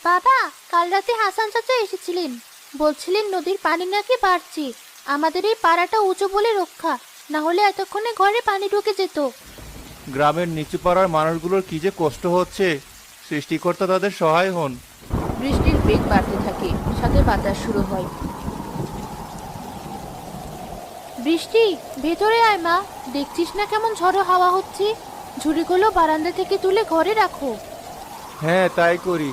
বাবা, কাল রাতে হাসান চাচা এসেছিলেন। বলছিলেন নদীর পানি নাকি বাড়ছে। আমাদের এই পাড়াটা উঁচু বলে রক্ষা, না হলে এতক্ষণে ঘরে পানি ঢুকে যেত। গ্রামের নিচু পাড়ার মানুষগুলোর কি যে কষ্ট হচ্ছে, সৃষ্টিকর্তা তাদের সহায় হন। বৃষ্টির বেগ বাড়তে থাকে, সাথে বাতাস শুরু হয়। বৃষ্টি, ভেতরে আয় মা। দেখছিস না কেমন ঝড়ো হাওয়া হচ্ছে? ঝুড়িগুলো বারান্দা থেকে তুলে ঘরে রাখো। হ্যাঁ, তাই করি।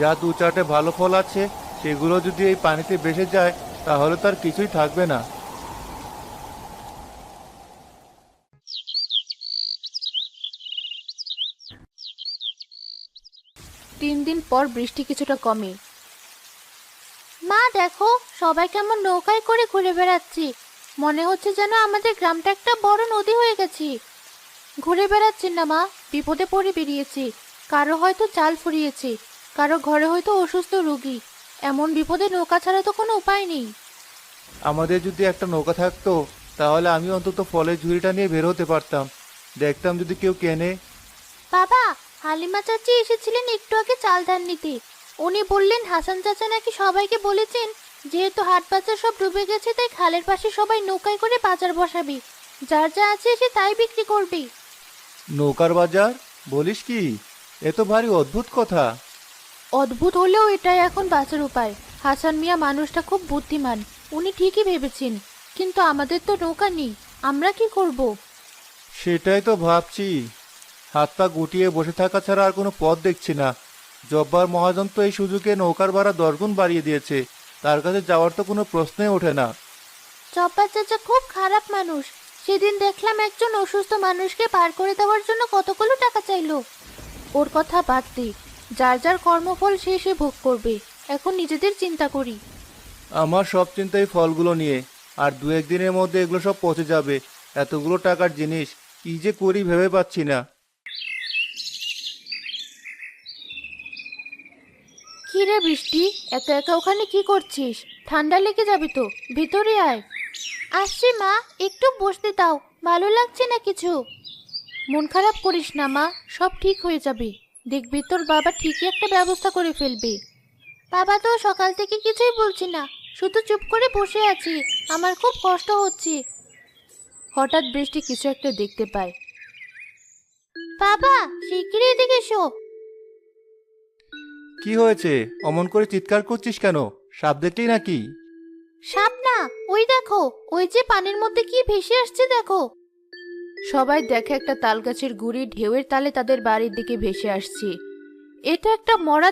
যা দু চারটে ভালো ফল আছে সেগুলো যদি এই পানিতে ভেসে যায় তাহলে তার কিছুই থাকবে না। 3 দিন পর বৃষ্টি কিছুটা কমে। মা দেখো, সবাই কেমন নৌকায় করে ঘুরে বেড়াচ্ছি। মনে হচ্ছে যেন আমাদের গ্রামটা একটা বড় নদী হয়ে গেছে। ঘুরে বেড়াচ্ছি না মা, বিপদে পড়ে বেরিয়েছি। কারো হয়তো চাল ফুরিয়েছে, কারো ঘরে হয়তো অসুস্থ রোগী। এমন বিপদে নৌকা ছাড়া তো কোনো উপায় নেই। আমাদের যদি একটা নৌকা থাকতো তাহলে আমি অন্তত ফলের ঝুড়িটা নিয়ে বের হতে পারতাম, দেখতাম যদি কেউ কেনে। বাবা, হালিমা চাচি এসেছিলেন একটু আগে চাল ধান নিতে। উনি বললেন হাসান চাচা নাকি সবাইকে বলেছেন যেহেতু হাট বাজার সব ডুবে গেছে তাই খালের পাশে সবাই নৌকায় করে বাজার বসাবে। যার যা আছে সে তাই বিক্রি করবে। নৌকার বাজার বলিস কি? এ তো ভারী অদ্ভুত কথা। অদ্ভুত হলেও এটাই এখন বাঁচার উপায়। হাসান মিয়া মানুষটা খুব বুদ্ধিমান, উনি ঠিকই ভেবেছেন। কিন্তু আমাদের তো নৌকা নেই, আমরা কি করব? সেটাই তো ভাবছি। হাত পা গুটিয়ে বসে থাকা ছাড়া আর কোনো পথ দেখছি না। জব্বার মহাজন তো এই সুযোগে নৌকার ভাড়া 10 গুণ বাড়িয়ে দিয়েছে, তার কাছে যাওয়ার তো কোনো প্রশ্নই ওঠে না। চপ্পা চাচা খুব খারাপ মানুষ। সেদিন দেখলাম একজন অসুস্থ মানুষকে পার করে দেওয়ার জন্য কতগুলো টাকা চাইলো। ওর কথা বাদ দে, যার যার কর্মফল সে সে ভোগ করবে। এখন নিজেদের চিন্তা করি। আমার সব চিন্তাই ফলগুলো নিয়ে, আর 2-1 দিনের মধ্যে এগুলো সব পচে যাবে। এতগুলো টাকার জিনিস কি যে করি ভেবে পাচ্ছি না। কি রে বৃষ্টি, একা একা ওখানে কি করছিস? ঠান্ডা লেগে যাবে তো, ভিতরে আয়। আসছি মা, একটু বসতে দাও। ভালো লাগছে না কিছু। মন খারাপ করিস না মা, সব ঠিক হয়ে যাবে। দেখবি তোর বাবা ঠিকই একটা ব্যবস্থা করে ফেলবে। বাবা তো সকাল থেকে কিছুই বলছি না, শুধু চুপ করে বসে আছি। আমার খুব কষ্ট হচ্ছে। হঠাৎ বৃষ্টি কিছু একটা দেখতে পায়। বাবা, শিগগিরই এদিকে এসো। কি হয়েছে? অমন করে চিৎকার করছিস কেন? সাপ দেখলি নাকি? সাপ না, ওই দেখো, ওই যে পানির মধ্যে কি ভেসে আসছে দেখো। সবাই দেখে একটা তাল গাছের গুড়ি ঢেউয়ের তালে তাদের বাড়ির দিকে ভেসে আসছে। এটা একটা মরা